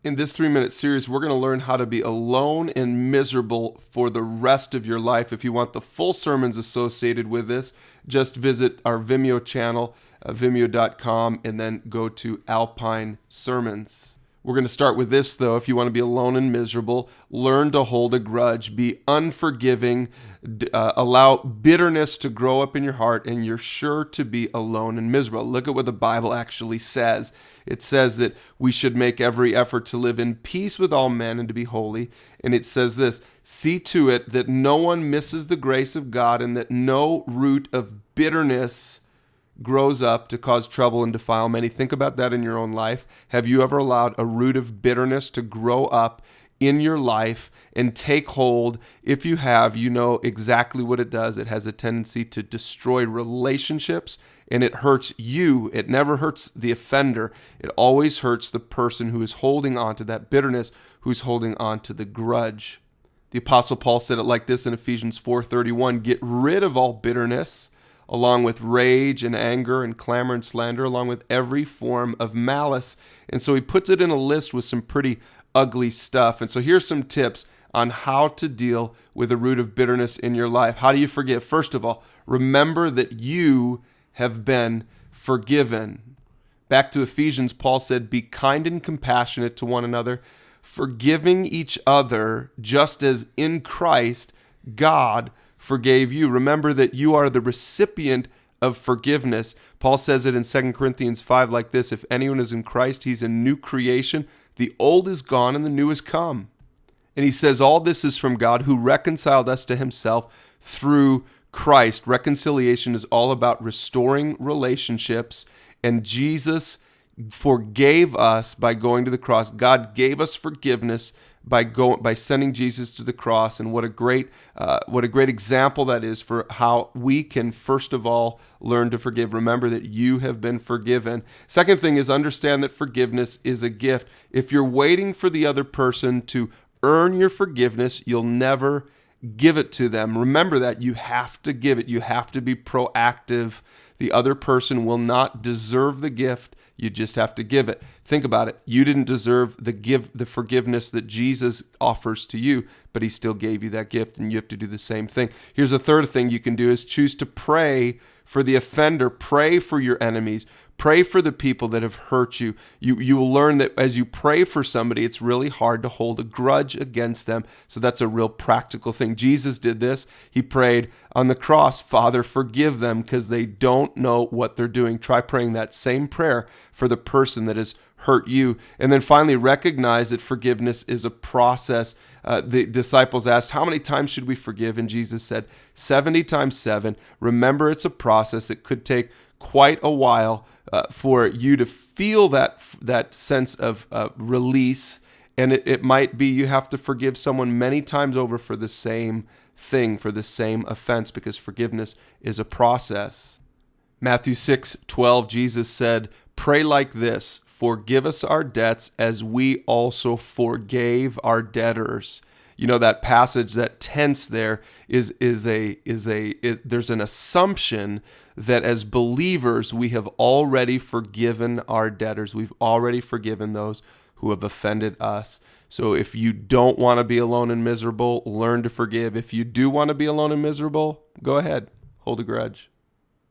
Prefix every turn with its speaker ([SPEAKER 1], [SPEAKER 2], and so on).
[SPEAKER 1] In this 3-minute series, we're going to learn how to be alone and miserable for the rest of your life. If you want the full sermons associated with this, just visit our Vimeo channel, vimeo.com, and then go to Alpine Sermons. We're going to start with this, though. If you want to be alone and miserable, learn to hold a grudge, be unforgiving, allow bitterness to grow up in your heart, and you're sure to be alone and miserable. Look at what the Bible actually says. It says that we should make every effort to live in peace with all men and to be holy. And it says this, see to it that no one misses the grace of God and that no root of bitterness grows up to cause trouble and defile many. Think about that in your own life. Have you ever allowed a root of bitterness to grow up in your life and take hold? If you have, you know exactly what it does. It has a tendency to destroy relationships, and it hurts you. It never hurts the offender. It always hurts the person who is holding on to that bitterness, who's holding on to the grudge. The Apostle Paul said it like this in Ephesians 4:31, get rid of all bitterness, along with rage and anger and clamor and slander, along with every form of malice. And so he puts it in a list with some pretty ugly stuff. And so here's some tips on how to deal with a root of bitterness in your life. How do you forgive? First of all, remember that you have been forgiven. Back to Ephesians, Paul said, be kind and compassionate to one another, forgiving each other just as in Christ God forgave you. Remember that you are the recipient of forgiveness. Paul says it in 2 Corinthians 5 like this, if anyone is in Christ, he's a new creation. The old is gone and the new has come. And he says all this is from God who reconciled us to himself through Christ. Reconciliation is all about restoring relationships, and Jesus forgave us by going to the cross. God gave us forgiveness by sending Jesus to the cross, and what a great example that is for how we can first of all learn to forgive. Remember that you have been forgiven. Second thing is understand that forgiveness is a gift. If you're waiting for the other person to earn your forgiveness, you'll never give it to them. Remember that you have to give it. You have to be proactive. The other person will not deserve the gift. You just have to give it. Think about it. You didn't deserve the forgiveness that Jesus offers to you, but he still gave you that gift, and you have to do the same thing. Here's a third thing you can do is choose to pray for the offender. Pray for your enemies. Pray for the people that have hurt you. You will learn that as you pray for somebody, it's really hard to hold a grudge against them. So that's a real practical thing. Jesus did this. He prayed on the cross, Father, forgive them because they don't know what they're doing. Try praying that same prayer for the person that has hurt you. And then finally, recognize that forgiveness is a process. The disciples asked, how many times should we forgive? And Jesus said, 70 times 7. Remember, it's a process. It could take quite a while for you to feel that sense of release. And it might be you have to forgive someone many times over for the same thing, for the same offense, because forgiveness is a process. Matthew 6:12, Jesus said, pray like this, forgive us our debts as we also forgave our debtors. You know, that passage, that tense there there's an assumption that as believers, we have already forgiven our debtors. We've already forgiven those who have offended us. So if you don't want to be alone and miserable, learn to forgive. If you do want to be alone and miserable, go ahead, hold a grudge.